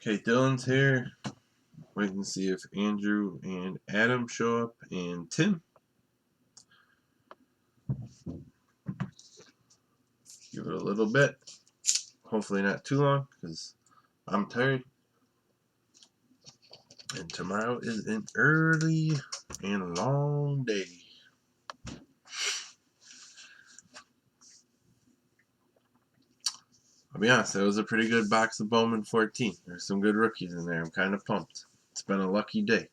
Okay, Dylan's here. Waiting to see if Andrew and Adam show up, and Tim. Give it a little bit. Hopefully not too long, because I'm tired. And tomorrow is an early and long day. I'll be honest, that was a pretty good box of Bowman 14. There's some good rookies in there. I'm kind of pumped. It's been a lucky day.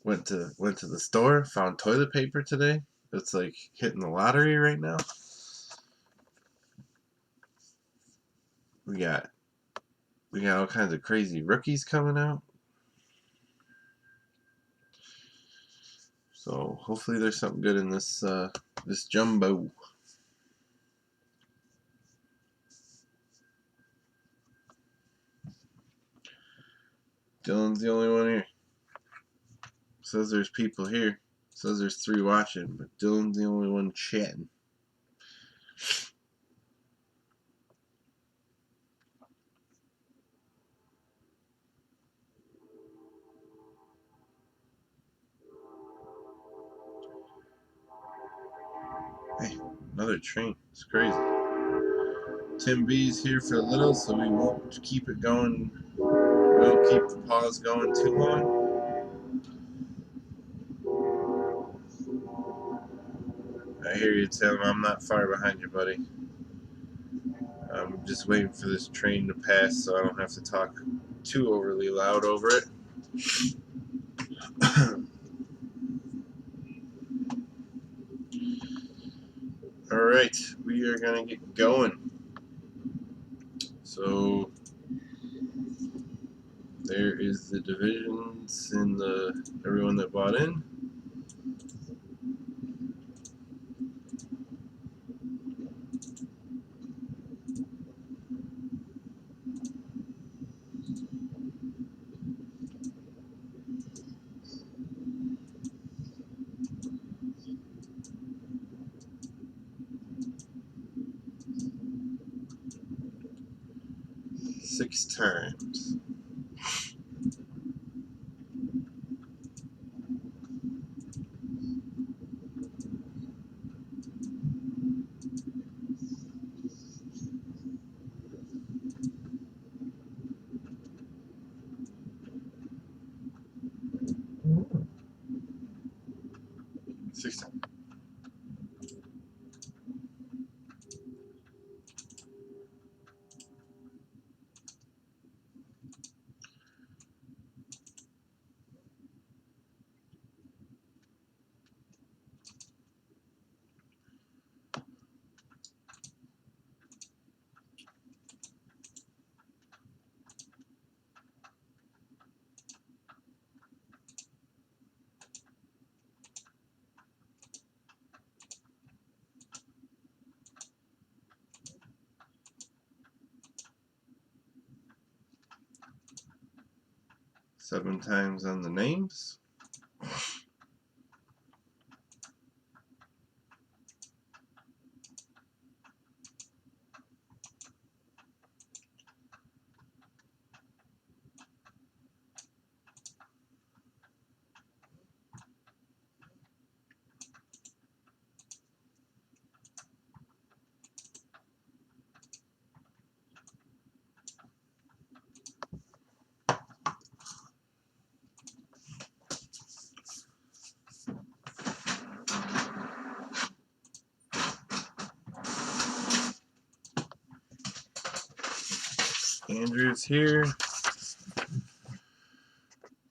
Went to the store, found toilet paper today. It's like hitting the lottery right now. We got all kinds of crazy rookies coming out. So hopefully there's something good in this this jumbo. Dylan's the only one here. Says there's people here. Says there's 3 watching, but Dylan's the only one chatting. Hey, another train. It's crazy. Tim B's here for a little, so we won't keep it going. We won't keep the pause going too long. I hear you, Tim. I'm not far behind you, buddy. I'm just waiting for this train to pass so I don't have to talk too overly loud over it. Alright, we are going to get going. So, there is the divisions and the everyone that bought in. Six times. Six times. Seven times on the names. Andrew's here.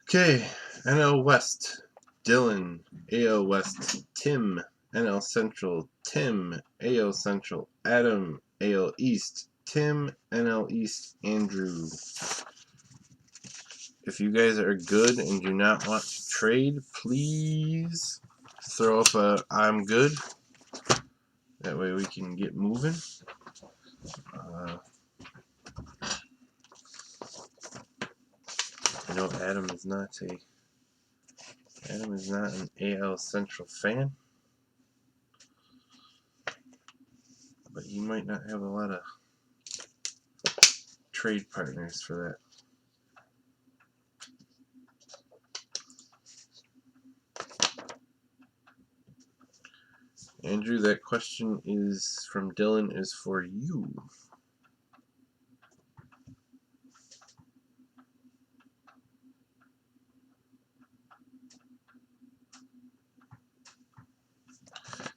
Okay, NL West, Dylan. AL West, Tim. NL Central, Tim. AL Central, Adam. AL East, Tim. NL East, Andrew. If you guys are good and do not want to trade, please throw up a I'm good. That way we can get moving. I know Adam is not an AL Central fan, but he might not have a lot of trade partners for that. Andrew, that question is from Dylan, is for you.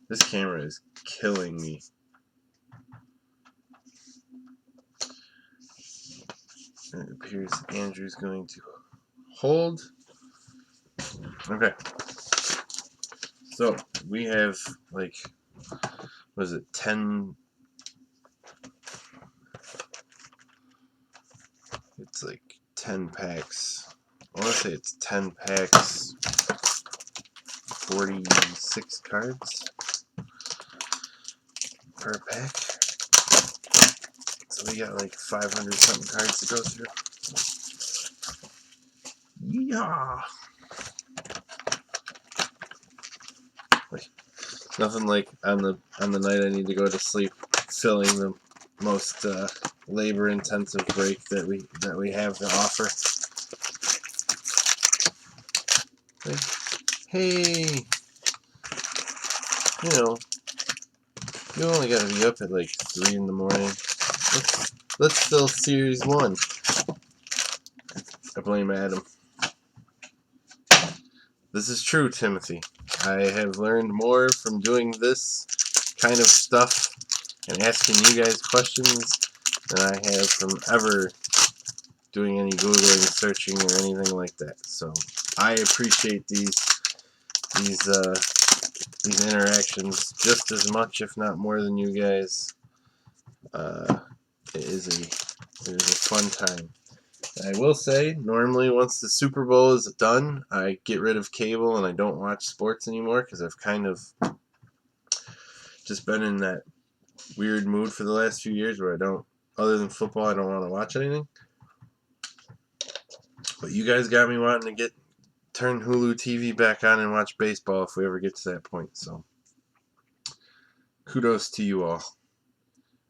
This camera is killing me. It appears Andrew's going to hold. Okay. So we have like, what is it, 10? It's like 10 packs. I want to say it's 10 packs, 46 cards per pack. So we got like 500 something cards to go through. Yeah. Nothing like on the night I need to go to sleep, filling the most labor intensive break that we have to offer. Hey, you know, you only got to be up at like 3 in the morning. Let's fill Series 1. I blame Adam. This is true, Timothy. I have learned more from doing this kind of stuff and asking you guys questions than I have from ever doing any Googling, searching, or anything like that. So I appreciate these interactions just as much, if not more, than you guys. It is a fun time. I will say, normally once the Super Bowl is done, I get rid of cable and I don't watch sports anymore because I've kind of just been in that weird mood for the last few years where I don't, other than football, I don't want to watch anything. But you guys got me wanting to turn Hulu TV back on and watch baseball if we ever get to that point. So kudos to you all.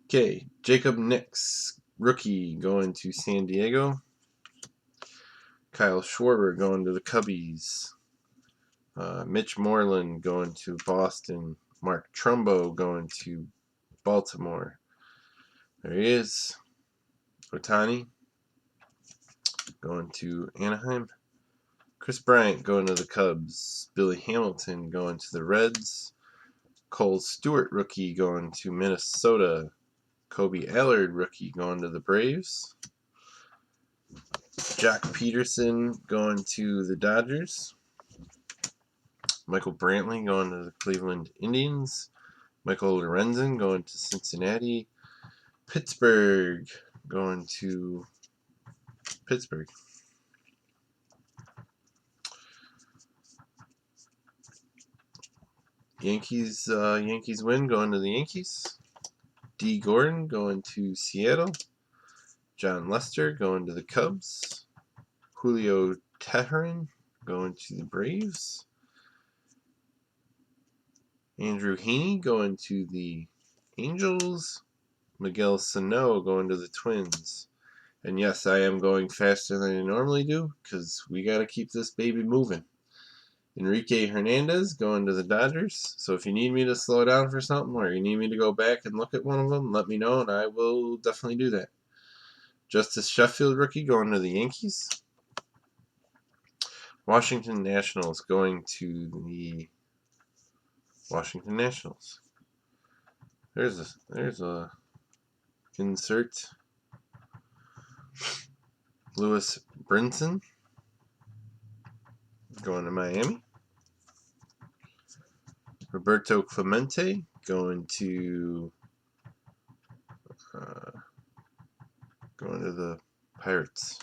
Okay, Jacob Nix, rookie, going to San Diego. Kyle Schwarber going to the Cubbies. Mitch Moreland going to Boston. Mark Trumbo going to Baltimore. There he is. Ohtani going to Anaheim. Chris Bryant going to the Cubs. Billy Hamilton going to the Reds. Cole Stewart, rookie, going to Minnesota. Kobe Allard, rookie, going to the Braves. Jock Peterson going to the Dodgers. Michael Brantley going to the Cleveland Indians. Michael Lorenzen going to Cincinnati. Pittsburgh going to Pittsburgh. Yankees win, going to the Yankees. D. Gordon going to Seattle. John Lester going to the Cubs. Julio Teheran going to the Braves. Andrew Heaney going to the Angels. Miguel Sano going to the Twins. And yes, I am going faster than I normally do because we got to keep this baby moving. Enrique Hernandez going to the Dodgers. So if you need me to slow down for something or you need me to go back and look at one of them, let me know and I will definitely do that. Justice Sheffield, rookie, going to the Yankees. Washington Nationals going to the Washington Nationals. There's a insert. Lewis Brinson going to Miami. Roberto Clemente going to the Pirates.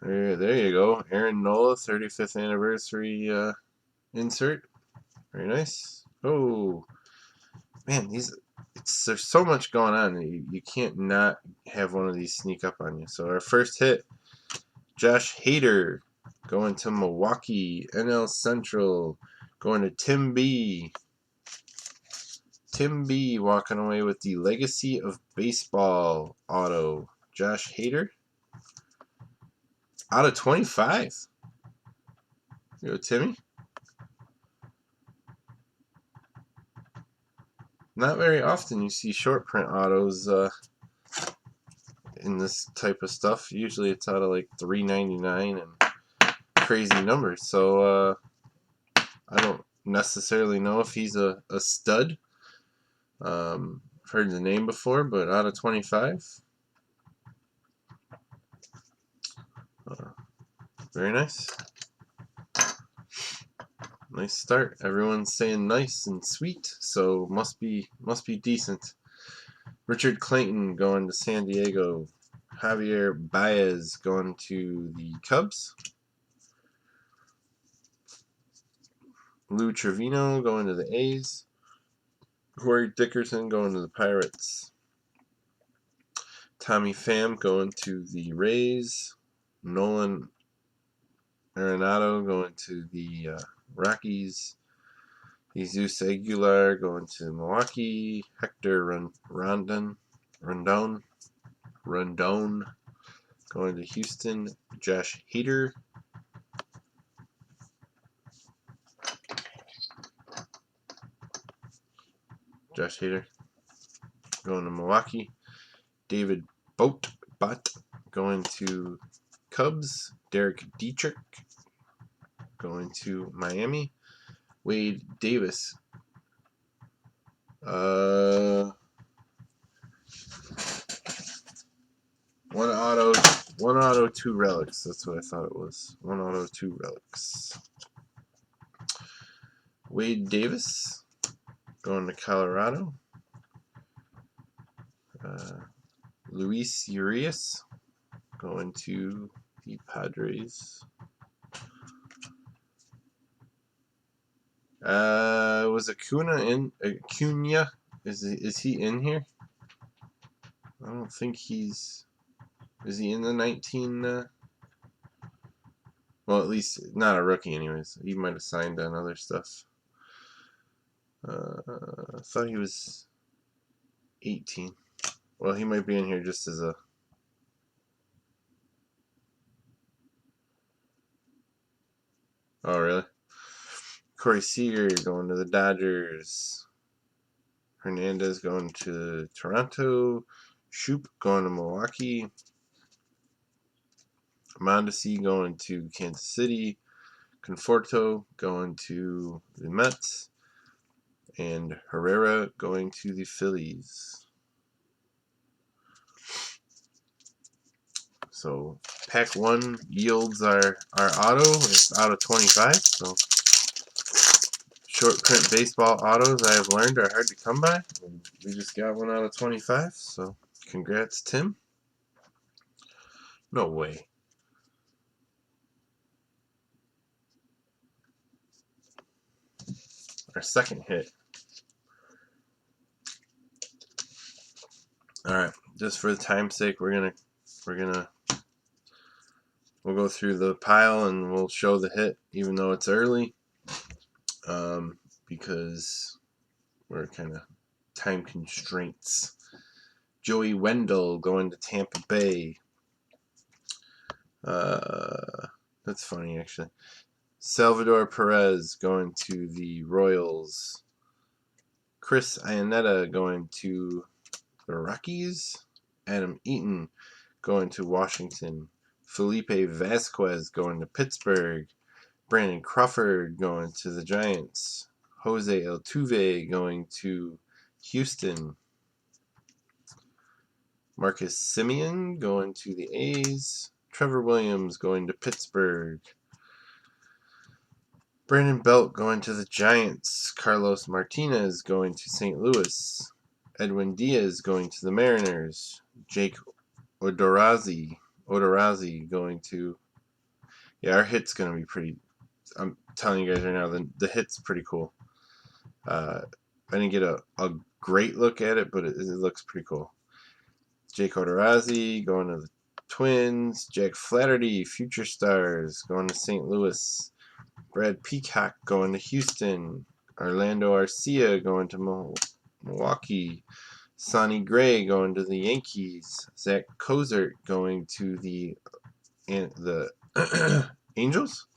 There you go. Aaron Nola, 35th anniversary insert. Very nice. Oh, man, there's so much going on. You can't not have one of these sneak up on you. So our first hit, Josh Hader going to Milwaukee. NL Central going to Tim B. Tim B walking away with the Legacy of Baseball auto. Josh Hader. Out of 25. Yo, Timmy. Not very often you see short print autos in this type of stuff. Usually it's out of like $3.99 and crazy numbers. So I don't necessarily know if he's a stud. I've heard the name before, but out of 25. Very nice. Nice start. Everyone's saying nice and sweet, so must be decent. Richard Clayton going to San Diego. Javier Baez going to the Cubs. Lou Trevino going to the A's. Corey Dickerson going to the Pirates. Tommy Pham going to the Rays. Nolan Arenado going to the Rockies. Jesus Aguilar going to Milwaukee. Hector Rondon going to Houston. Josh Hader. Going to Milwaukee. David Bott going to Cubs. Derek Dietrich going to Miami. Wade Davis. One auto, 2 relics. That's what I thought it was. 1 auto, 2 relics. Wade Davis going to Colorado. Luis Urias going to the Padres. Was Acuna is he in here? I don't think he's. Is he in the 19? Well, at least not a rookie, anyways. He might have signed on other stuff. I thought he was 18. Well, he might be in here just as a. Oh, really? Corey Seager going to the Dodgers. Hernandez going to Toronto. Shoop going to Milwaukee. Mondesi going to Kansas City. Conforto going to the Mets. And Herrera going to the Phillies. So pack 1 yields our auto. It's out of 25. So short print baseball autos, I have learned, are hard to come by. We just got 1 out of 25. So congrats, Tim. No way. Our second hit. All right, just for the time's sake, we'll go through the pile and we'll show the hit, even though it's early, because we're kind of time constraints. Joey Wendell going to Tampa Bay. That's funny, actually. Salvador Perez going to the Royals. Chris Iannetta going to the Rockies. Adam Eaton going to Washington. Felipe Vasquez going to Pittsburgh. Brandon Crawford going to the Giants. Jose Altuve going to Houston. Marcus Semien going to the A's. Trevor Williams going to Pittsburgh. Brandon Belt going to the Giants. Carlos Martinez going to St. Louis. Edwin Diaz going to the Mariners. Jake Odorazzi going to. Yeah, our hit's going to be pretty. I'm telling you guys right now, the hit's pretty cool. I didn't get a great look at it, but it looks pretty cool. Jake Odorazzi going to the Twins. Jack Flaherty, Future Stars, going to St. Louis. Brad Peacock going to Houston. Orlando Arcia going to Milwaukee. Sonny Gray going to the Yankees. Zach Cozart going to the Angels.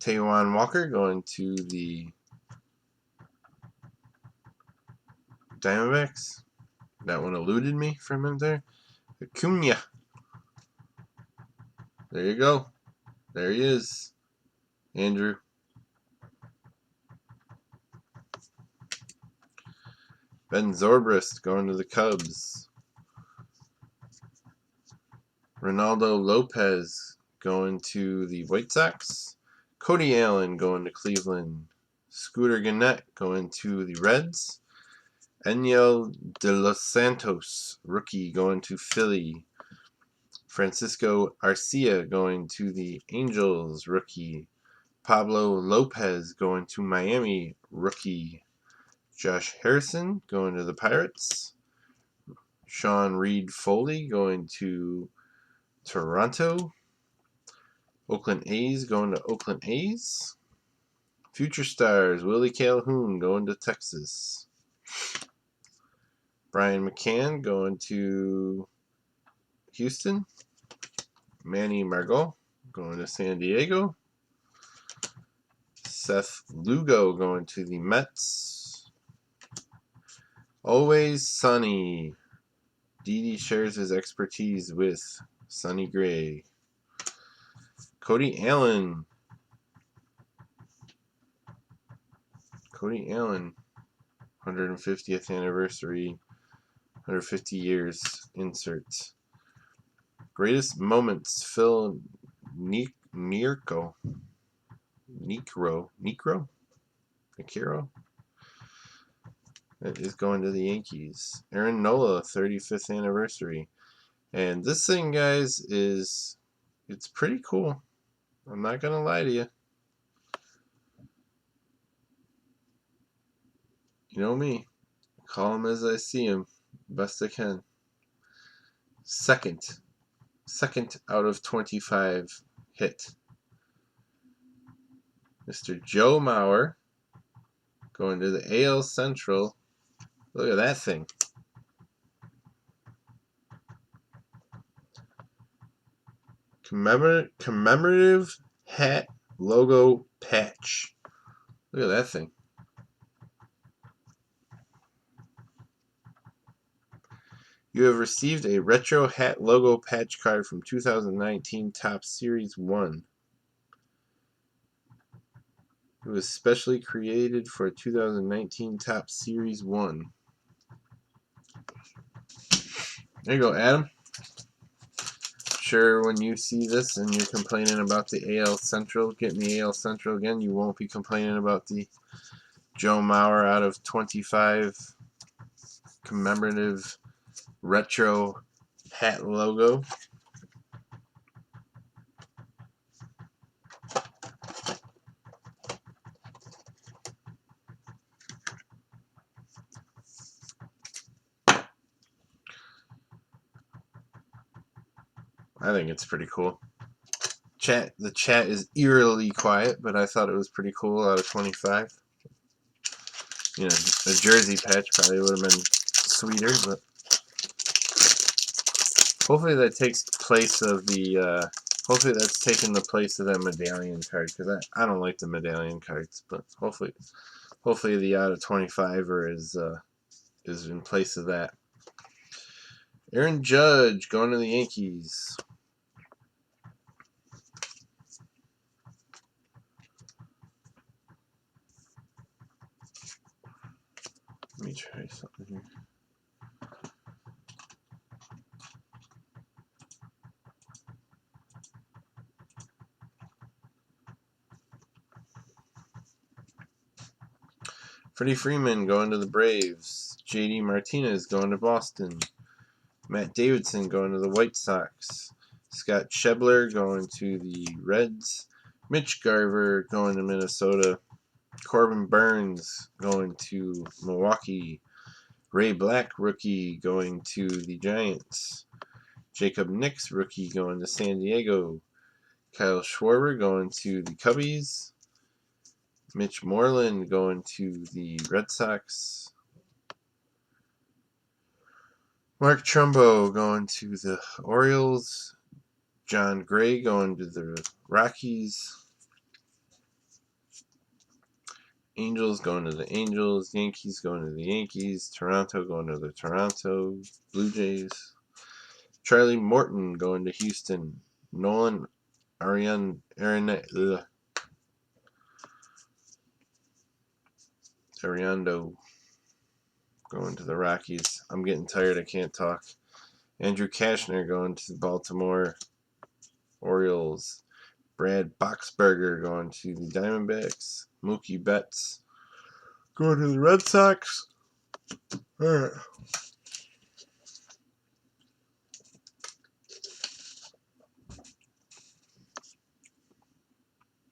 Taijuan Walker going to the Diamondbacks. That one eluded me for a minute there. Acuna. There you go. There he is. Andrew. Ben Zobrist going to the Cubs. Ronaldo Lopez going to the White Sox. Cody Allen going to Cleveland. Scooter Gennett going to the Reds. Enyel De Los Santos, rookie, going to Philly. Francisco Arcia going to the Angels, rookie. Pablo Lopez going to Miami, rookie. Josh Harrison going to the Pirates. Sean Reed Foley going to Toronto. Oakland A's going to Oakland A's. Future Stars, Willie Calhoun going to Texas. Brian McCann going to Houston. Manny Margot going to San Diego. Seth Lugo going to the Mets. Always Sunny. Didi shares his expertise with Sonny Gray. Cody Allen. Cody Allen. 150th anniversary. 150 years insert. Greatest moments, Phil Niekro. That is going to the Yankees. Aaron Nola, 35th anniversary. And this thing, guys, it's pretty cool. I'm not going to lie to you. You know me. Call him as I see him. Best I can. Second out of 25 hit. Mr. Joe Mauer going to the AL Central. Look at that thing. Commemorative hat logo patch. Look at that thing. You have received a retro hat logo patch card from 2019 Topps Series 1. It was specially created for 2019 Topps Series 1. There you go, Adam. Sure, when you see this and you're complaining about the AL Central, get me AL Central again, you won't be complaining about the Joe Mauer out of 25 commemorative retro hat logo. I think it's pretty cool. The chat is eerily quiet, but I thought it was pretty cool out of 25. You know, a jersey patch probably would have been sweeter, but hopefully that takes place of the, hopefully that's taken the place of that medallion card, because I don't like the medallion cards, but hopefully the out of 25 is in place of that. Aaron Judge going to the Yankees. Let me try something here. Freddie Freeman going to the Braves. JD Martinez going to Boston. Matt Davidson going to the White Sox. Scott Schebler going to the Reds. Mitch Garver going to Minnesota. Corbin Burns going to Milwaukee. Ray Black, rookie, going to the Giants. Jacob Nix, rookie, going to San Diego. Kyle Schwarber going to the Cubbies. Mitch Moreland going to the Red Sox. Mark Trumbo going to the Orioles. John Gray going to the Rockies. Angels going to the Angels. Yankees going to the Yankees. Toronto going to the Toronto Blue Jays. Charlie Morton going to Houston. Nolan Arenado going to the Rockies. I'm getting tired. I can't talk. Andrew Cashner going to the Baltimore Orioles. Brad Boxberger going to the Diamondbacks. Mookie Betts going to the Red Sox. All right.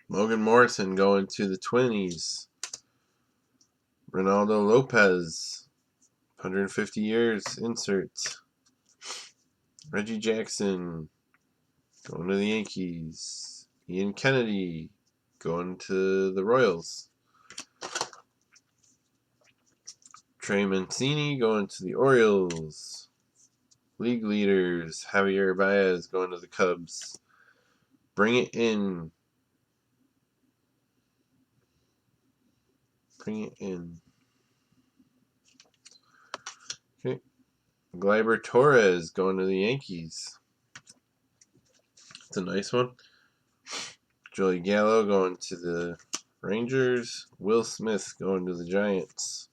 Logan Morrison going to the Twinnies. Ronaldo Lopez, 150 years, insert. Reggie Jackson going to the Yankees. Ian Kennedy going to the Royals. Trey Mancini going to the Orioles. League leaders, Javier Baez going to the Cubs. Bring it in. Bring it in. Okay. Gleyber Torres going to the Yankees. It's a nice one. Joey Gallo going to the Rangers. Will Smith going to the Giants.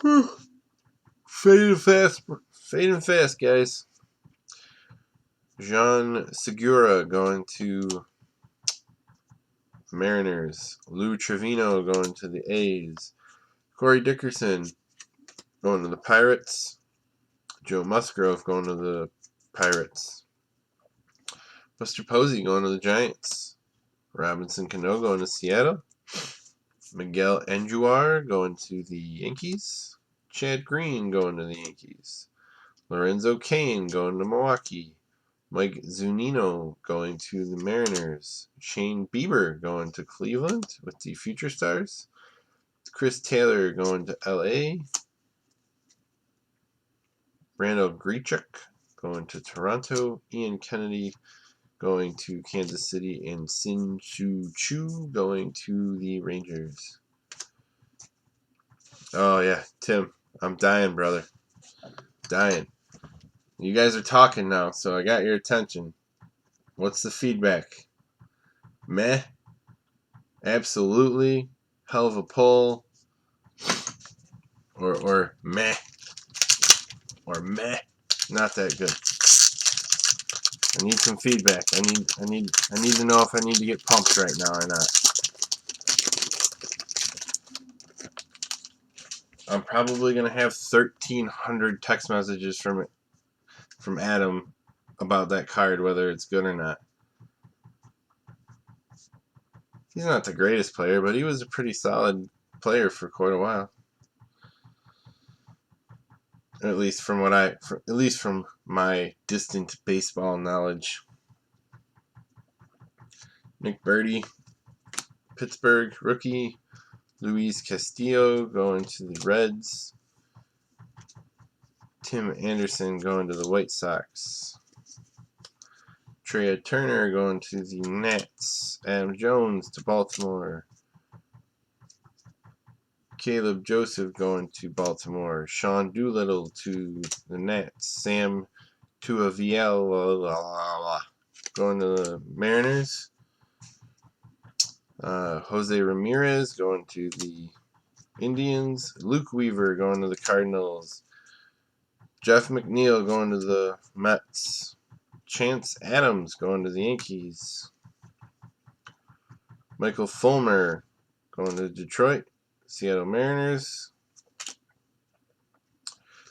Whew. Fading fast, guys. Jean Segura going to Mariners. Lou Trevino going to the A's. Corey Dickerson going to the Pirates. Joe Musgrove going to the Pirates. Buster Posey going to the Giants. Robinson Cano going to Seattle. Miguel Andujar going to the Yankees. Chad Green going to the Yankees. Lorenzo Cain going to Milwaukee. Mike Zunino going to the Mariners. Shane Bieber going to Cleveland with the Future Stars. Chris Taylor going to LA. Brandon Grichuk going to Toronto. Ian Kennedy going to Kansas City. And Sin Chu going to the Rangers. Oh, yeah. Tim, I'm dying, brother. Dying. You guys are talking now, so I got your attention. What's the feedback? Meh? Absolutely? Hell of a pull? Or meh? Or meh? Not that good. I need some feedback. I need to know if I need to get pumped right now or not. I'm probably gonna have 1,300 text messages from Adam about that card, whether it's good or not. He's not the greatest player, but he was a pretty solid player for quite a while. At least from my distant baseball knowledge. Nick Birdie, Pittsburgh rookie. Luis Castillo going to the Reds. Tim Anderson going to the White Sox. Trea Turner going to the Nats. Adam Jones to Baltimore. Caleb Joseph going to Baltimore. Sean Doolittle to the Nats. Sam Tuaviel going to the Mariners. Jose Ramirez going to the Indians. Luke Weaver going to the Cardinals. Jeff McNeil going to the Mets. Chance Adams going to the Yankees. Michael Fulmer going to Detroit. Seattle Mariners.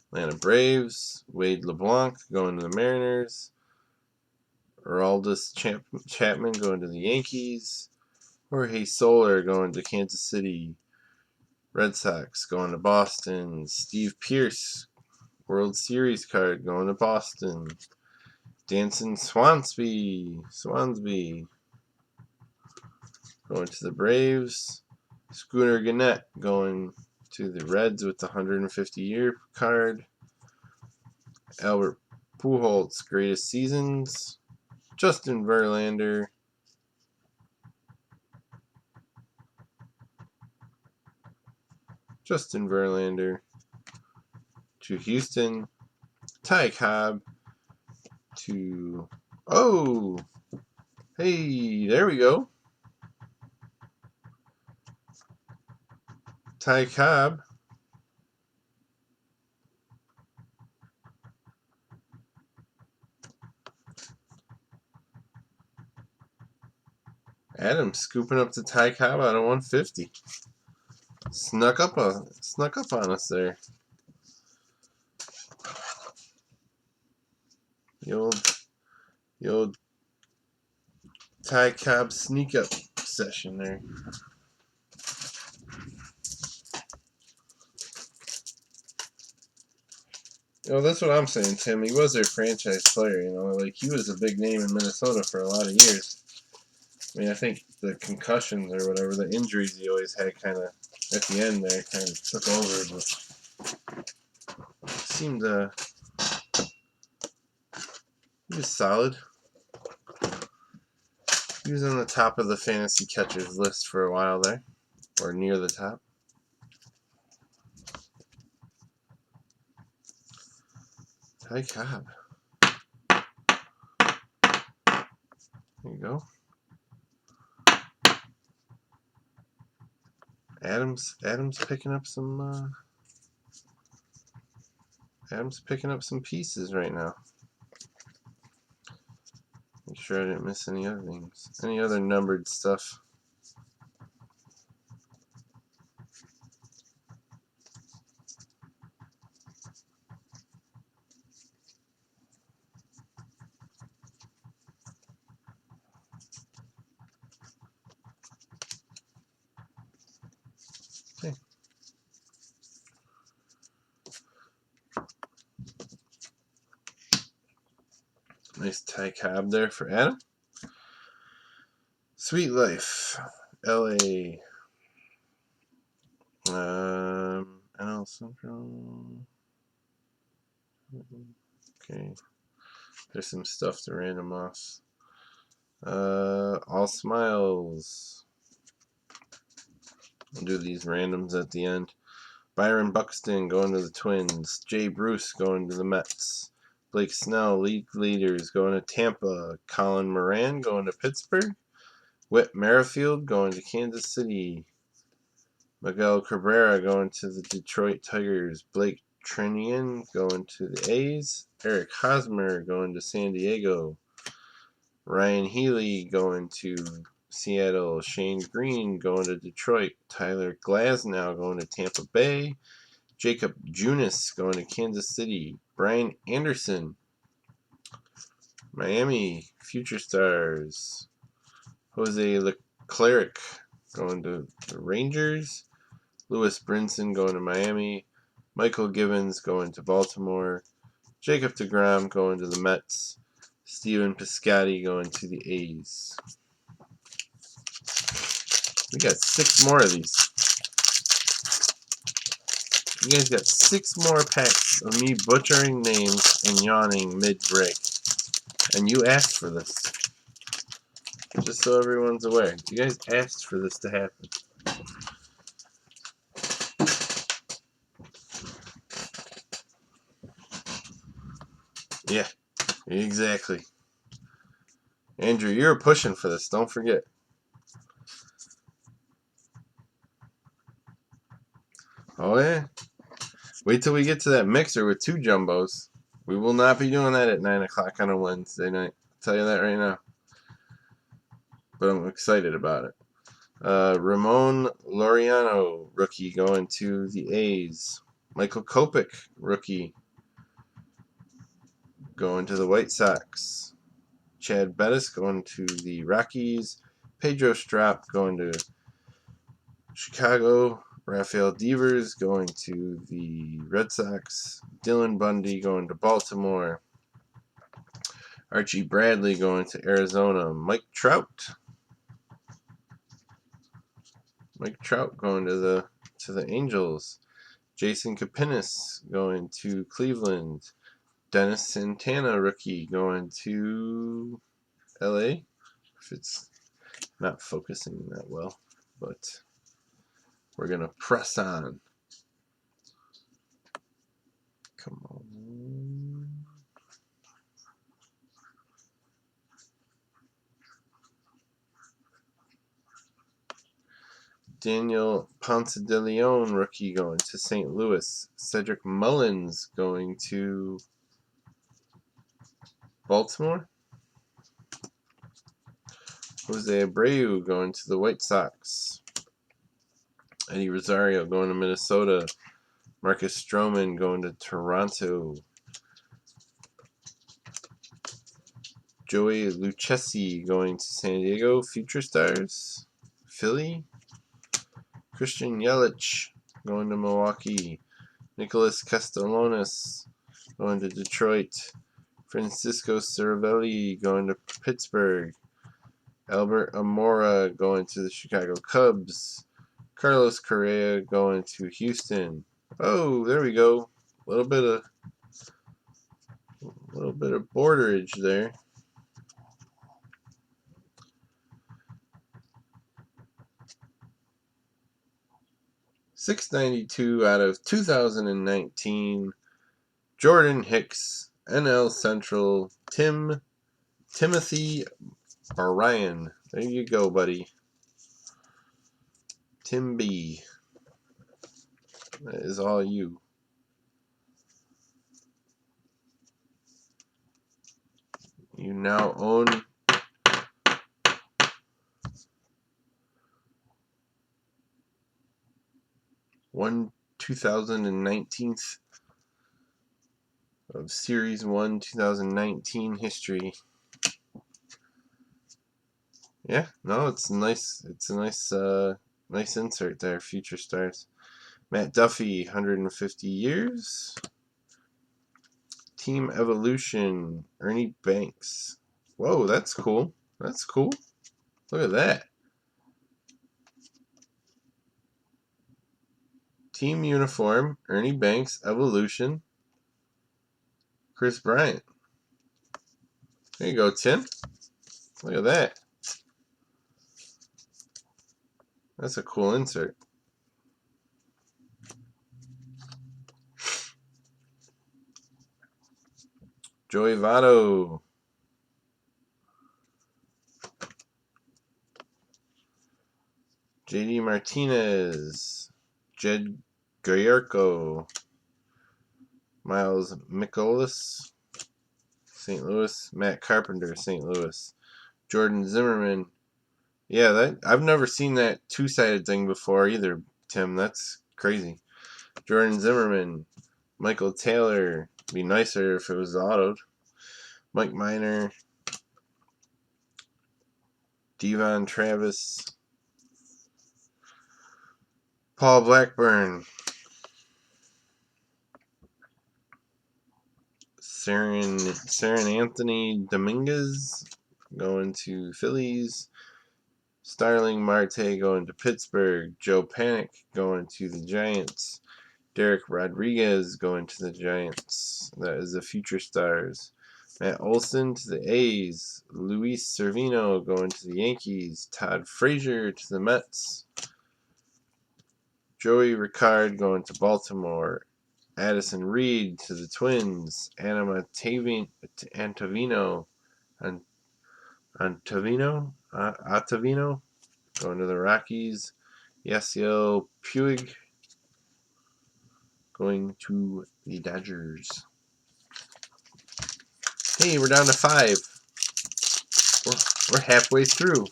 Atlanta Braves. Wade LeBlanc going to the Mariners. Aroldis Chapman going to the Yankees. Jorge Soler going to Kansas City. Red Sox going to Boston. Steve Pearce, World Series card, going to Boston. Danston Swansby. going to the Braves. Scooter Gennett going to the Reds with the 150-year card. Albert Pujols, greatest seasons. Justin Verlander. To Houston. Ty Cobb to... Oh! Hey, there we go. Ty Cobb. Adam scooping up the Ty Cobb out of 150. Snuck up on us there. The old Ty Cobb sneak up session there. That's what I'm saying, Tim. He was their franchise player, like he was a big name in Minnesota for a lot of years. I mean, I think the concussions or whatever, the injuries he always had kind of at the end there kind of took over, but seemed he was solid. He was on the top of the fantasy catchers list for a while there, or near the top. Ty Cobb. There you go. Adams picking up some pieces right now. Make sure I didn't miss any other things. Any other numbered stuff. Okay. Nice Ty Cobb there for Adam. Sweet Life, LA. NL Central. Okay. There's some stuff to random off. All Smiles. We'll do these randoms at the end. Byron Buxton going to the Twins. Jay Bruce going to the Mets. Blake Snell, league leaders, going to Tampa. Colin Moran going to Pittsburgh. Whit Merrifield going to Kansas City. Miguel Cabrera going to the Detroit Tigers. Blake Treinen going to the A's. Eric Hosmer going to San Diego. Ryan Healy going to Seattle. Shane Green going to Detroit. Tyler Glasnow going to Tampa Bay. Jacob Junis going to Kansas City. Brian Anderson, Miami Future Stars. Jose Leclerc going to the Rangers. Lewis Brinson going to Miami. Michael Givens going to Baltimore. Jacob deGrom going to the Mets. Steven Piscotty going to the A's. We got 6 more of these. You guys got 6 more packs of me butchering names and yawning mid-break. And you asked for this. Just so everyone's aware. You guys asked for this to happen. Yeah, exactly. Andrew, you're pushing for this. Don't forget. Oh, yeah? Wait till we get to that mixer with 2 jumbos. We will not be doing that at 9 o'clock on a Wednesday night. I'll tell you that right now. But I'm excited about it. Ramon Laureano, rookie, going to the A's. Michael Kopech, rookie, going to the White Sox. Chad Bettis going to the Rockies. Pedro Strop going to Chicago. Rafael Devers going to the Red Sox. Dylan Bundy going to Baltimore. Archie Bradley going to Arizona. Mike Trout Mike Trout going to the Angels. Jason Kapinis going to Cleveland. Dennis Santana, rookie, going to LA. If it's not focusing that well, but we're gonna press on. Come on. Daniel Ponce de Leon, rookie, going to St. Louis. Cedric Mullins going to Baltimore. Jose Abreu going to the White Sox. Eddie Rosario going to Minnesota. Marcus Stroman going to Toronto. Joey Lucchesi going to San Diego. Future Stars. Philly. Christian Yelich going to Milwaukee. Nicholas Castellanos going to Detroit. Francisco Cervelli going to Pittsburgh. Albert Amora going to the Chicago Cubs. Carlos Correa going to Houston. Oh, there we go. A little bit of borderage there. .692 out of 2019. Jordan Hicks, NL Central. Timothy Ryan. There you go, buddy. Tim B. That is all you. You now own one 2019 of Series 1 2019 history. Yeah, no, it's nice. It's a nice insert there. Future Stars. Matt Duffy, 150 years. Team Evolution, Ernie Banks. Whoa, that's cool. That's cool. Look at that. Team uniform, Ernie Banks, Evolution, Chris Bryant. There you go, Tim. Look at that. That's a cool insert. Joey Votto. JD Martinez. Jed Guerrero. Miles Mikolas, St. Louis. Matt Carpenter, St. Louis. Jordan Zimmerman. Yeah, that I've never seen that two-sided thing before either, Tim. That's crazy. Jordan Zimmerman. Michael Taylor. Be nicer if it was autoed. Mike Minor. Devon Travis. Paul Blackburn. Saren Anthony Dominguez going to Phillies. Starling Marte going to Pittsburgh. Joe Panic going to the Giants. Derek Rodriguez going to the Giants. That is the Future Stars. Matt Olson to the A's. Luis Servino going to the Yankees. Todd Frazier to the Mets. Joey Ricard going to Baltimore. Addison Reed to the Twins. Ottavino going to the Rockies. Yasiel Puig going to the Dodgers. Hey, we're down to 5. We're halfway through.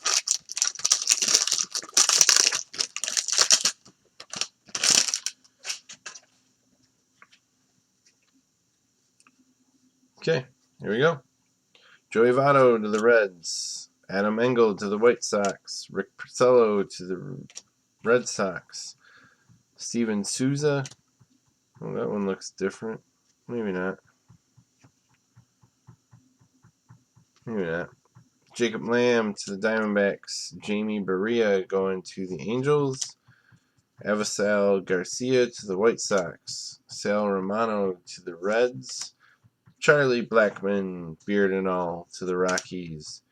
Okay, here we go. Joey Votto to the Reds. Adam Engel to the White Sox. Rick Porcello to the Red Sox. Steven Souza. Oh, that one looks different. Maybe not. Maybe not. Jacob Lamb to the Diamondbacks. Jamie Barria going to the Angels. Avisal Garcia to the White Sox. Sal Romano to the Reds. Charlie Blackmon, beard and all, to the Rockies.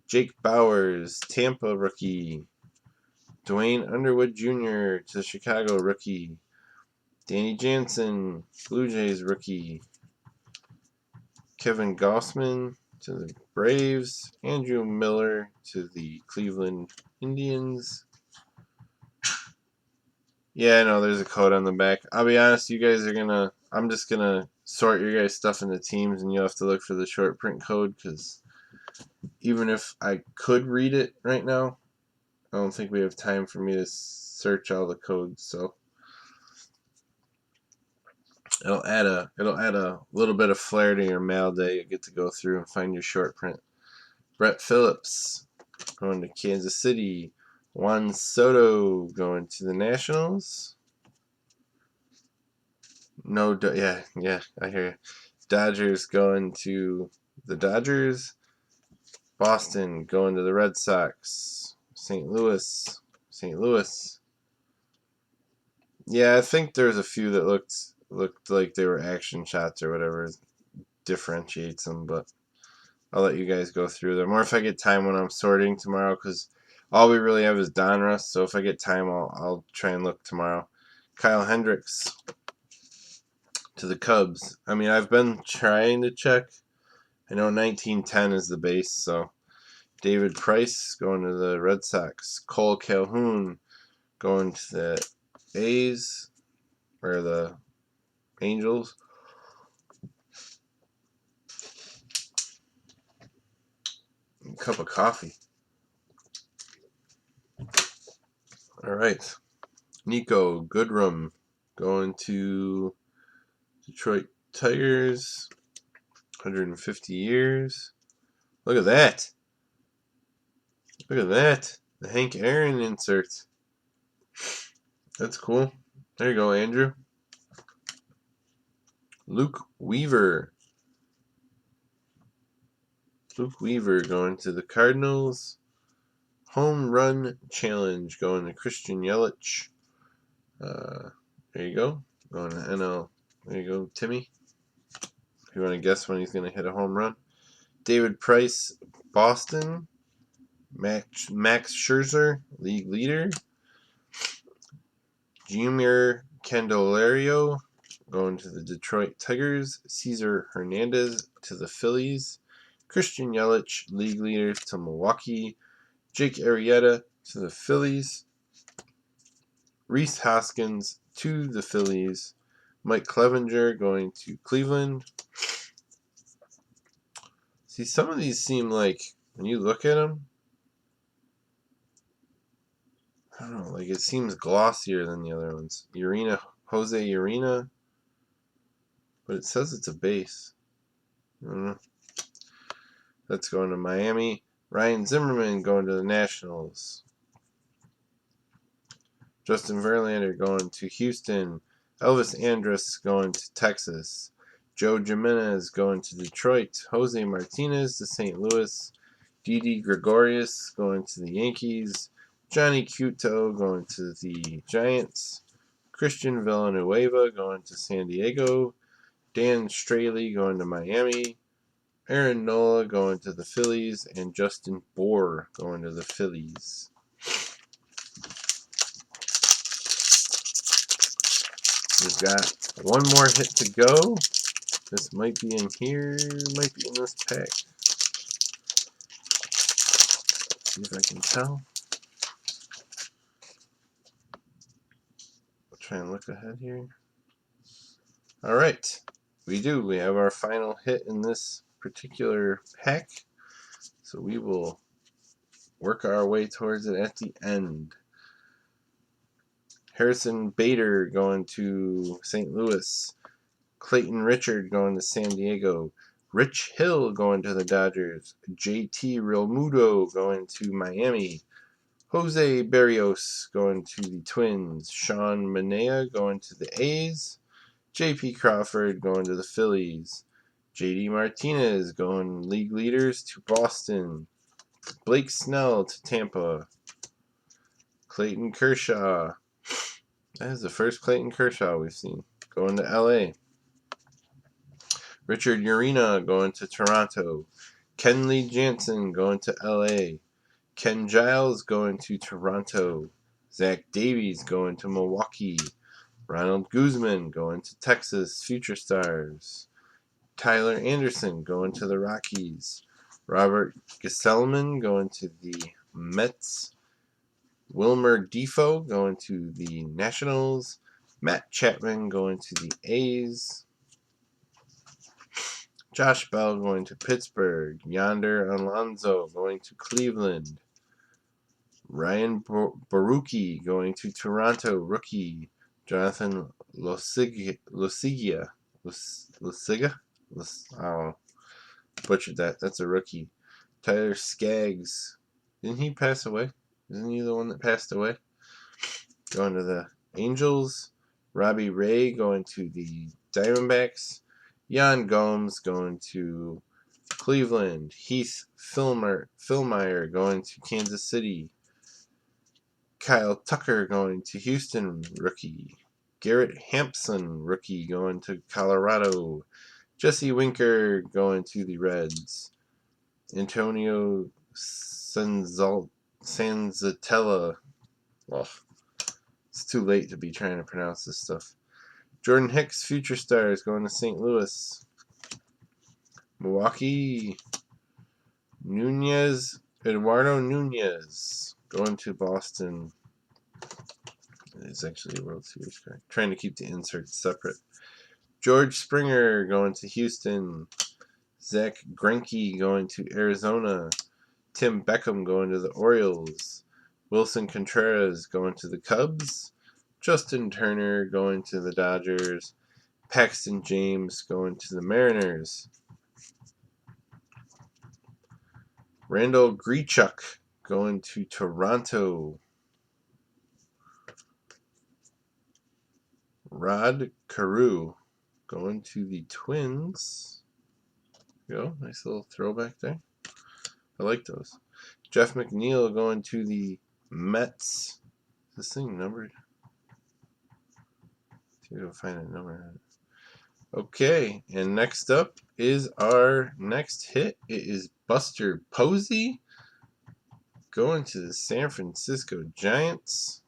Jake Bauers, Tampa rookie. Dwayne Underwood Jr. to the Chicago rookie. Danny Jansen, Blue Jays rookie. Kevin Gossman to the Braves. Andrew Miller to the Cleveland Indians. Yeah, I know there's a code on the back. I'll be honest, you guys are gonna. I'm just gonna sort your guys' stuff into teams, and you'll have to look for the short print code because even if I could read it right now, I don't think we have time for me to search all the codes. So it'll add a little bit of flair to your mail day. You get to go through and find your short print. Brett Phillips going to Kansas City. Juan Soto going to the Nationals. No, yeah, I hear you. Dodgers going to the Dodgers. Boston going to the Red Sox. St. Louis. Yeah, I think there's a few that looked like they were action shots or whatever differentiates them, but I'll let you guys go through them. Or if I get time when I'm sorting tomorrow, because all we really have is Donruss, so if I get time, I'll try and look tomorrow. Kyle Hendricks to the Cubs. I mean, I've been trying to check. I know 1910 is the base, so David Price going to the Red Sox. Cole Calhoun going to the A's or the Angels. A cup of coffee. All right. Nico Goodrum going to Detroit Tigers. 150 years. Look at that. Look at that. The Hank Aaron insert. That's cool. There you go, Andrew. Luke Weaver. Luke Weaver going to the Cardinals. Home run challenge going to Christian Yelich. There you go. Going to NL. There you go, Timmy. If you want to guess when he's going to hit a home run. David Price, Boston. Max Scherzer, league leader. Junior Candelario going to the Detroit Tigers. Cesar Hernandez to the Phillies. Christian Yelich, league leader, to Milwaukee. Jake Arrieta to the Phillies. Rhys Hoskins to the Phillies. Mike Clevenger going to Cleveland. See, some of these seem like, when you look at them, I don't know, like it seems glossier than the other ones. Jose Urena, but it says it's a base. I don't know. That's going to Miami. Ryan Zimmerman going to the Nationals. Justin Verlander going to Houston. Elvis Andrus going to Texas. Joe Jimenez going to Detroit. Jose Martinez to St. Louis. Didi Gregorius going to the Yankees. Johnny Cueto going to the Giants. Christian Villanueva going to San Diego. Dan Straley going to Miami. Aaron Nola going to the Phillies. And Justin Bour going to the Phillies. We've got one more hit to go. This might be in here, might be in this pack. See if I can tell. I'll try and look ahead here. Alright, we do. We have our final hit in this particular pack. So we will work our way towards it at the end. Harrison Bader going to St. Louis. Clayton Richard going to San Diego. Rich Hill going to the Dodgers. JT Realmuto going to Miami. Jose Berrios going to the Twins. Sean Manaea going to the A's. J.P. Crawford going to the Phillies. J.D. Martinez going league leaders to Boston. Blake Snell to Tampa. Clayton Kershaw That is the first Clayton Kershaw we've seen. Going to LA. Richard Urena going to Toronto. Kenley Jansen going to LA. Ken Giles going to Toronto. Zach Davies going to Milwaukee. Ronald Guzman going to Texas Future Stars. Tyler Anderson going to the Rockies. Robert Gesellman going to the Mets. Wilmer Defoe going to the Nationals. Matt Chapman going to the A's. Josh Bell going to Pittsburgh. Yonder Alonso going to Cleveland. Ryan Baruki going to Toronto, rookie. Jonathan Losigia. I don't know. Butchered that. That's a rookie. Tyler Skaggs. Didn't he pass away? Isn't he the one that passed away? Going to the Angels. Robbie Ray going to the Diamondbacks. Yan Gomes going to Cleveland. Heath Fillmyer going to Kansas City. Kyle Tucker going to Houston, rookie. Garrett Hampson, rookie, going to Colorado. Jesse Winker going to the Reds. Antonio Sanzatella. Well, it's too late to be trying to pronounce this stuff. Jordan Hicks, Future Stars, going to St. Louis. Milwaukee. Eduardo Nunez, going to Boston. It's actually a World Series card. Trying to keep the inserts separate. George Springer going to Houston. Zach Greinke going to Arizona. Tim Beckham going to the Orioles. Wilson Contreras going to the Cubs. Justin Turner going to the Dodgers. Paxton James going to the Mariners. Randall Grichuk going to Toronto. Rod Carew going to the Twins. Go, nice little throwback there. I like those. Jeff McNeil going to the Mets. Is this thing numbered? See if I can find a number. Okay, and next up is our next hit. It is Buster Posey going to the San Francisco Giants.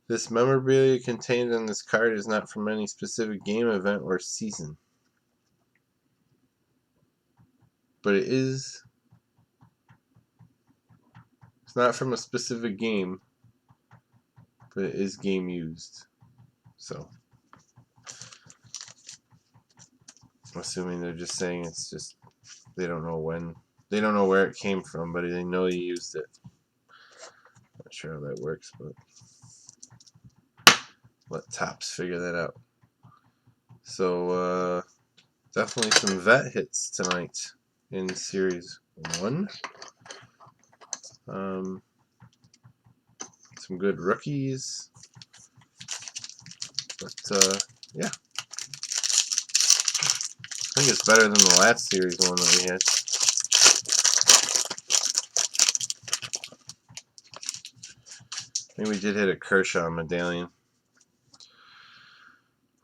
This memorabilia contained on this card is not from any specific game, event, or season. But it is. It's not from a specific game, but it is game used. So, I'm assuming they're just saying it's just, they don't know when. They don't know where it came from, but they know you used it. Not sure how that works, but let Topps figure that out. So, definitely some vet hits tonight in Series 1. Some good rookies. But, yeah. I think it's better than the last Series 1 that we had. I think we did hit a Kershaw medallion.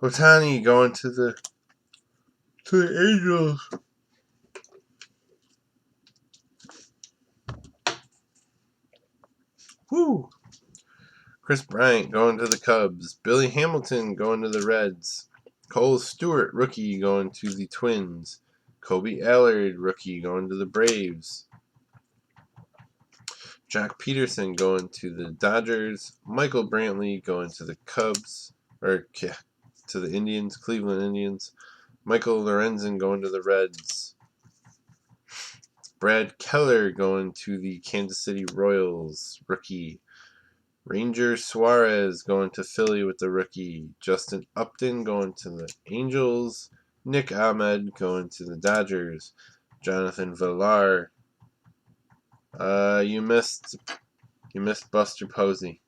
Ohtani going to the Angels. Woo! Chris Bryant going to the Cubs. Billy Hamilton going to the Reds. Cole Stewart, rookie, going to the Twins. Kobe Allard, rookie, going to the Braves. Jack Peterson going to the Dodgers. Michael Brantley going to the Cubs. To the Indians, Cleveland Indians. Michael Lorenzen going to the Reds. Brad Keller going to the Kansas City Royals, rookie. Ranger Suarez going to Philly with the rookie. Justin Upton going to the Angels. Nick Ahmed going to the Dodgers. Jonathan Villar. You missed Buster Posey.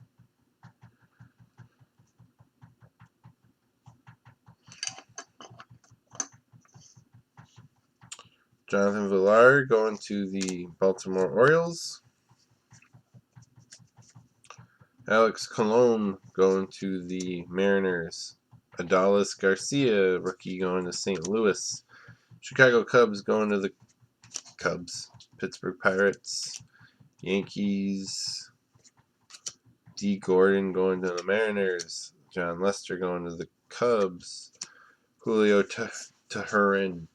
Jonathan Villar going to the Baltimore Orioles. Alex Colon going to the Mariners. Adolis Garcia, rookie, going to St. Louis. Chicago Cubs going to the Cubs. Pittsburgh Pirates. Yankees. D. Gordon going to the Mariners. John Lester going to the Cubs. Julio Teheran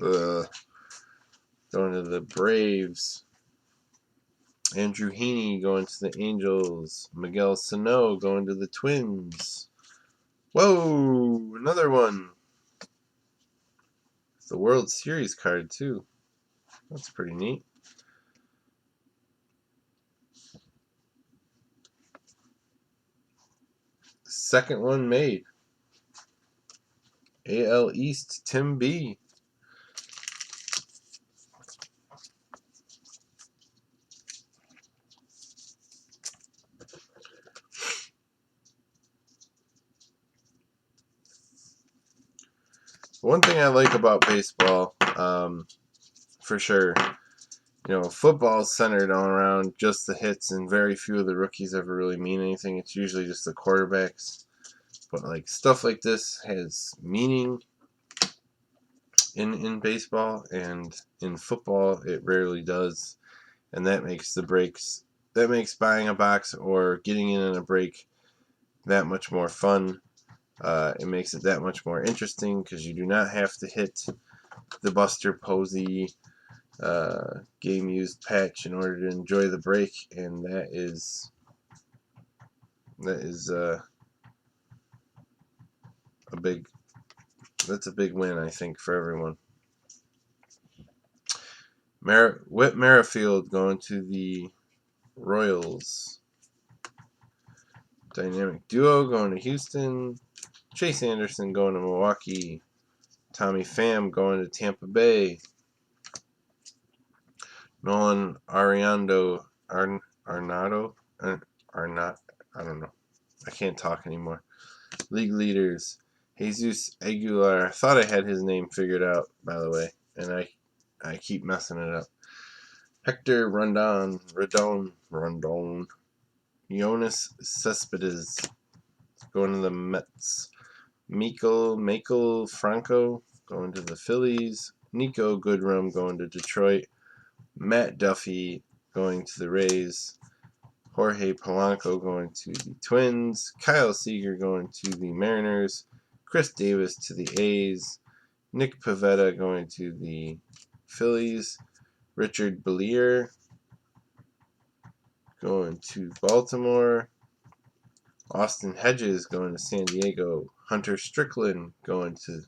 going to the Braves. Andrew Heaney going to the Angels. Miguel Sano going to the Twins. Whoa, another one. It's the World Series card too. That's pretty neat. Second one made. AL East, Tim B. One thing I like about baseball, for sure, football's centered all around just the hits, and very few of the rookies ever really mean anything. It's usually just the quarterbacks. But like stuff like this has meaning in baseball, and in football it rarely does. And that makes buying a box or getting in a break that much more fun. It makes it that much more interesting because you do not have to hit the Buster Posey game used patch in order to enjoy the break, and that is that's a big win, I think, for everyone. Whit Merrifield going to the Royals. Dynamic duo going to Houston. Chase Anderson going to Milwaukee. Tommy Pham going to Tampa Bay. Nolan Arenado, I don't know. I can't talk anymore. League leaders. Jesus Aguilar. I thought I had his name figured out, by the way, and I keep messing it up. Hector Rondon. Yoenis Cespedes going to the Mets. Michael Franco going to the Phillies. Nico Goodrum going to Detroit. Matt Duffy going to the Rays. Jorge Polanco going to the Twins. Kyle Seager going to the Mariners. Chris Davis to the A's. Nick Pivetta going to the Phillies. Richard Belier going to Baltimore. Austin Hedges going to San Diego. Hunter Strickland going to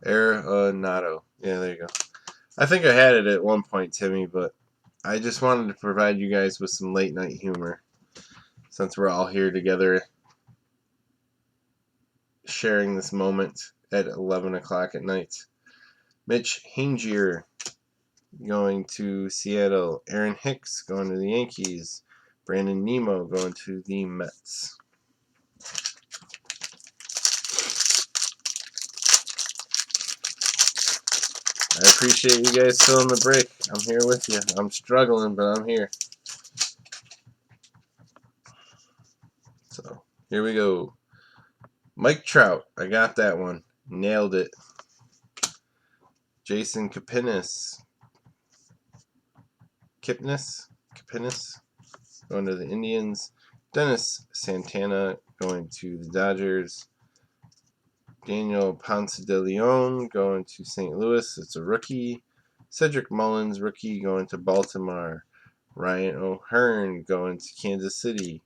Arenado. Yeah, there you go. I think I had it at one point, Timmy, but I just wanted to provide you guys with some late night humor since we're all here together sharing this moment at 11 o'clock at night. Mitch Hingier going to Seattle. Aaron Hicks going to the Yankees. Brandon Nimmo going to the Mets. I appreciate you guys filling the break. I'm here with you. I'm struggling, but I'm here. So, here we go. Mike Trout. I got that one. Nailed it. Jason Kipnis going to the Indians. Dennis Santana going to the Dodgers. Daniel Ponce de Leon going to St. Louis. It's a rookie. Cedric Mullins, rookie, going to Baltimore. Ryan O'Hearn going to Kansas City.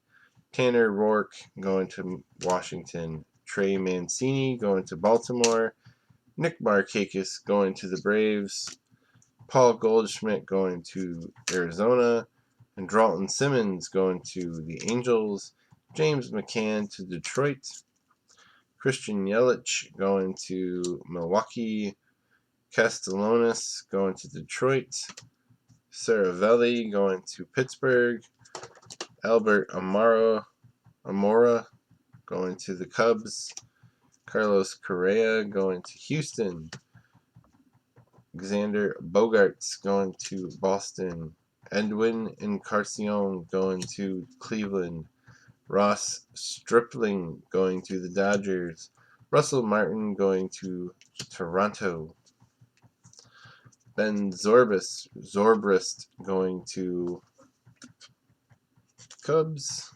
Tanner Rourke going to Washington. Trey Mancini going to Baltimore. Nick Markakis going to the Braves. Paul Goldschmidt going to Arizona. And Dalton Simmons going to the Angels. James McCann to Detroit. Christian Yelich going to Milwaukee. Castellanos going to Detroit. Saravelli going to Pittsburgh. Albert Amora going to the Cubs. Carlos Correa going to Houston. Xander Bogaerts going to Boston. Edwin Encarnacion going to Cleveland. Ross Stripling going to the Dodgers. Russell Martin going to Toronto. Ben Zobrist going to Cubs.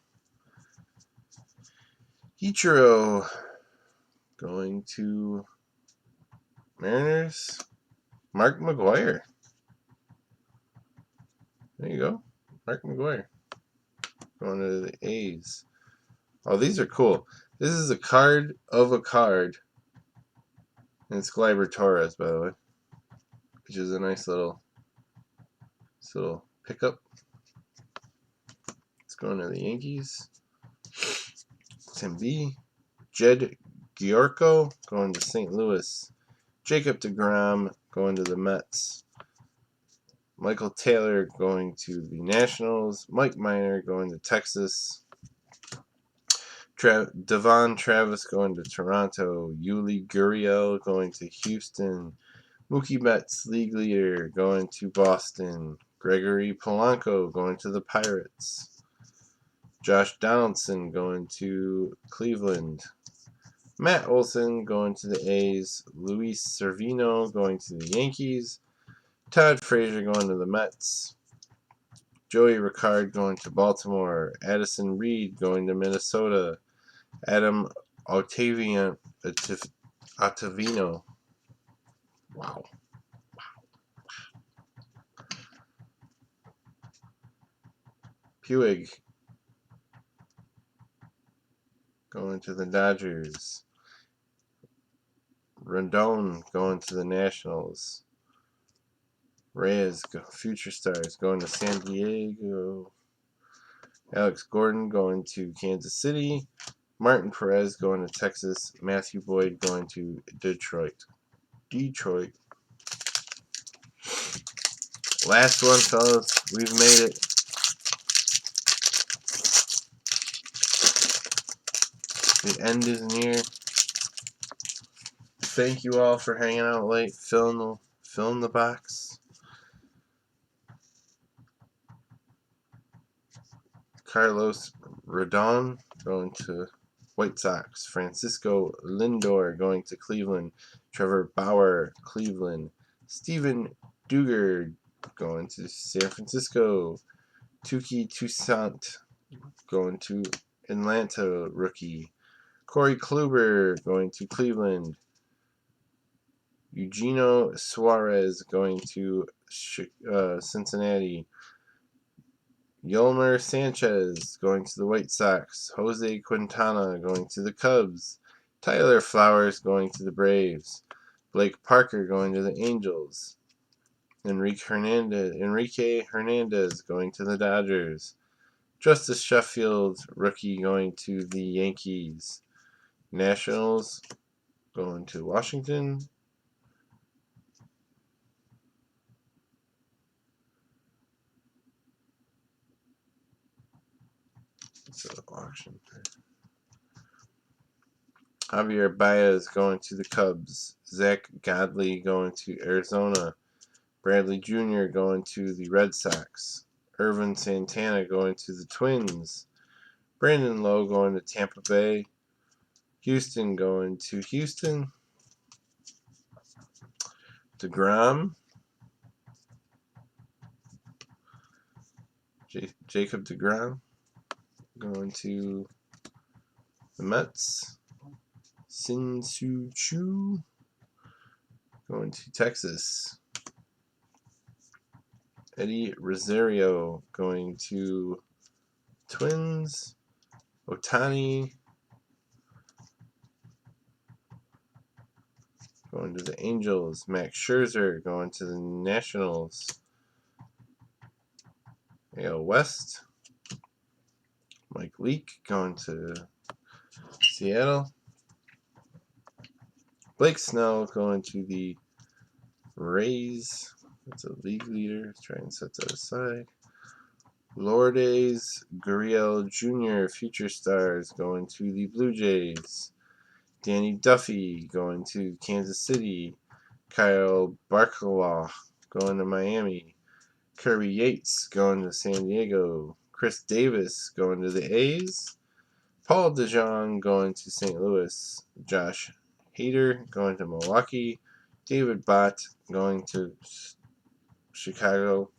Ichiro going to Mariners. Mark McGwire. There you go. Mark McGwire going to the A's. Oh, these are cool. This is a card of a card. And it's Gleyber Torres, by the way. Which is a nice little pickup. It's going to the Yankees. Tim B. Jed Giorco going to St. Louis. Jacob deGrom going to the Mets. Michael Taylor going to the Nationals. Mike Minor going to Texas. Devon Travis going to Toronto. Yuli Gurriel going to Houston. Mookie Betts, league leader, going to Boston. Gregory Polanco going to the Pirates. Josh Donaldson going to Cleveland. Matt Olson going to the A's. Luis Servino going to the Yankees. Todd Frazier going to the Mets. Joey Ricard going to Baltimore. Addison Reed going to Minnesota. Adam Ottavino. Wow. Puig going to the Dodgers. Rendon going to the Nationals. Reyes, future stars, going to San Diego. Alex Gordon going to Kansas City. Martin Perez going to Texas. Matthew Boyd going to Detroit. Last one, fellas. We've made it. The end is near. Thank you all for hanging out late, filling the box. Carlos Rodon going to White Sox. Francisco Lindor going to Cleveland. Trevor Bauer, Cleveland. Steven Dugard going to San Francisco. Tuki Toussaint going to Atlanta, rookie. Corey Kluber going to Cleveland. Eugenio Suarez going to Cincinnati. Yolmer Sanchez going to the White Sox. Jose Quintana going to the Cubs. Tyler Flowers going to the Braves. Blake Parker going to the Angels. Enrique Hernandez going to the Dodgers. Justice Sheffield, rookie, going to the Yankees. Nationals going to Washington. So auction. Javier Baez going to the Cubs. Zach Godley going to Arizona. Bradley Jr. going to the Red Sox. Irvin Santana going to the Twins. Brandon Lowe going to Tampa Bay. Houston going to Houston. DeGrom. Jacob DeGrom going to the Mets. Sin-Soo Choo going to Texas. Eddie Rosario going to Twins. Ohtani going to the Angels. Max Scherzer going to the Nationals. AL West. Mike Leake going to Seattle. Blake Snell going to the Rays. That's a league leader. Let's try and set that aside. Lourdes Gurriel Jr., future stars, going to the Blue Jays. Danny Duffy going to Kansas City. Kyle Barkalow going to Miami. Kirby Yates going to San Diego. Chris Davis going to the A's. Paul DeJong going to St. Louis. Josh Hader going to Milwaukee. David Bott going to Chicago.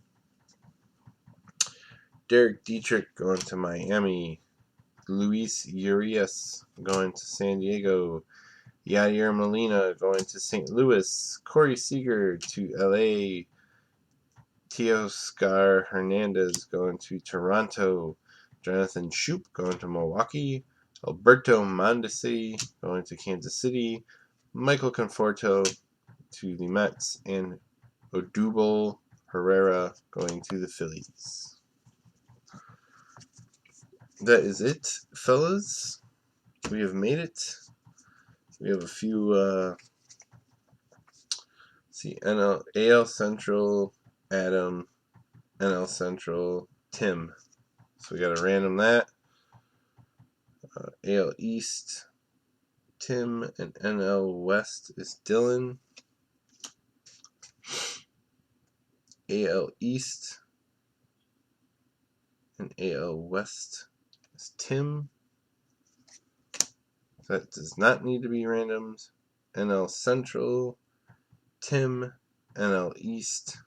Derek Dietrich going to Miami. Luis Urias going to San Diego. Yadier Molina going to St. Louis. Corey Seager to LA. Teoscar Hernandez going to Toronto. Jonathan Schoop going to Milwaukee. Alberto Mondesi going to Kansas City. Michael Conforto to the Mets. And Odubel Herrera going to the Phillies. That is it, fellas. We have made it. We have a few, AL Central, Adam, NL Central, Tim. So we got to random that. AL East, Tim, and NL West is Dylan. AL East and AL West is Tim. That does not need to be randomed. NL Central, Tim. NL East,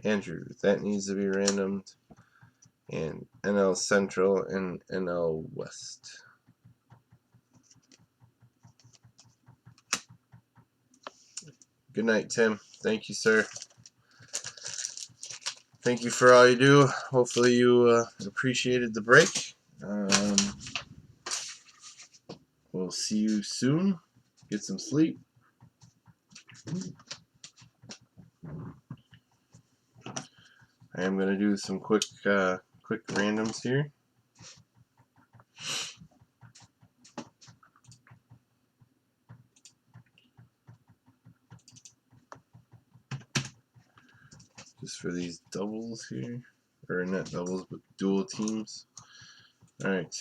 Andrew. That needs to be randomed. And NL Central and NL West. Good night, Tim. Thank you, sir. Thank you for all you do. Hopefully you appreciated the break. We'll see you soon. Get some sleep. I am going to do some quick randoms here. Just for these doubles here. Or not doubles, but dual teams. Alright.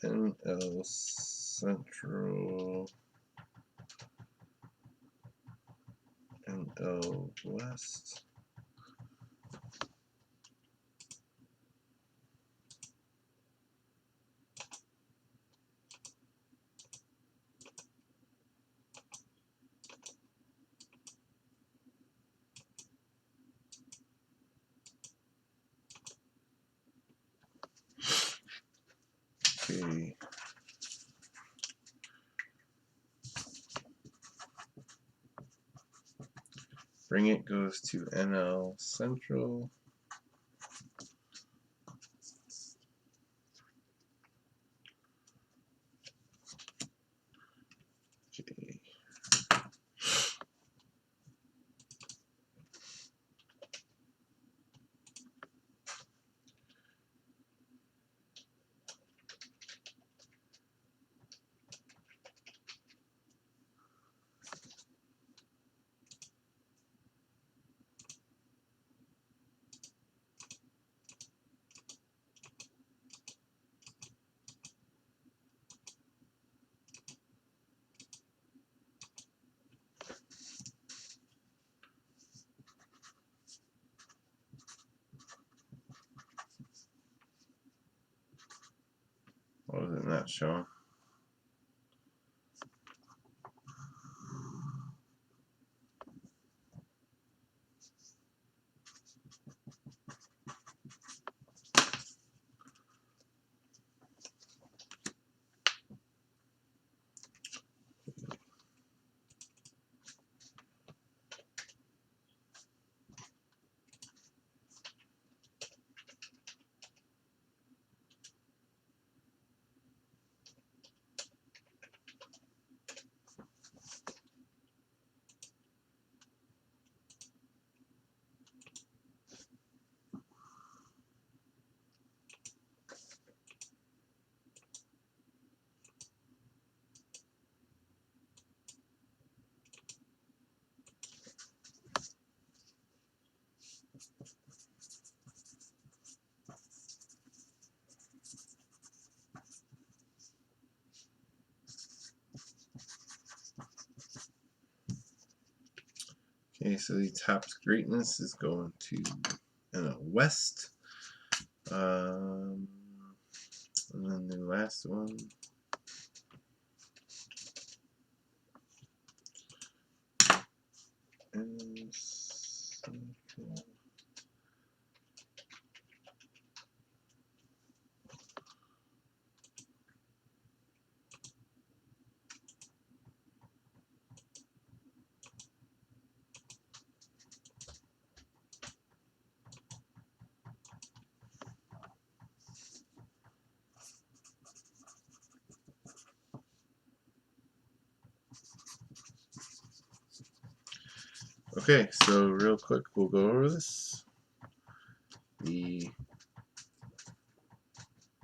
NL Central, NL West, okay. Bring It goes to NL Central. Okay. What was it not showing? Okay, so the Topps Greatness is going to NL West. And then the last one. Okay, so real quick, we'll go over this. The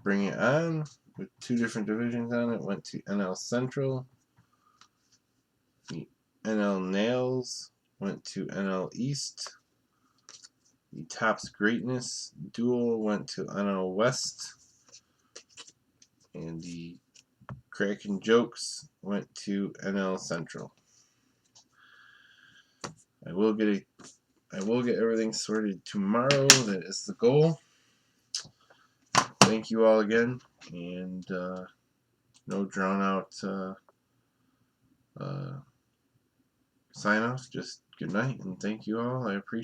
Bring It On, with 2 different divisions on it, went to NL Central. The NL Nails went to NL East. The Topps Greatness Duel went to NL West. And the Kraken Jokes went to NL Central. I will get everything sorted tomorrow. That is the goal. Thank you all again, and no drawn out sign offs. Just good night and thank you all. I appreciate it.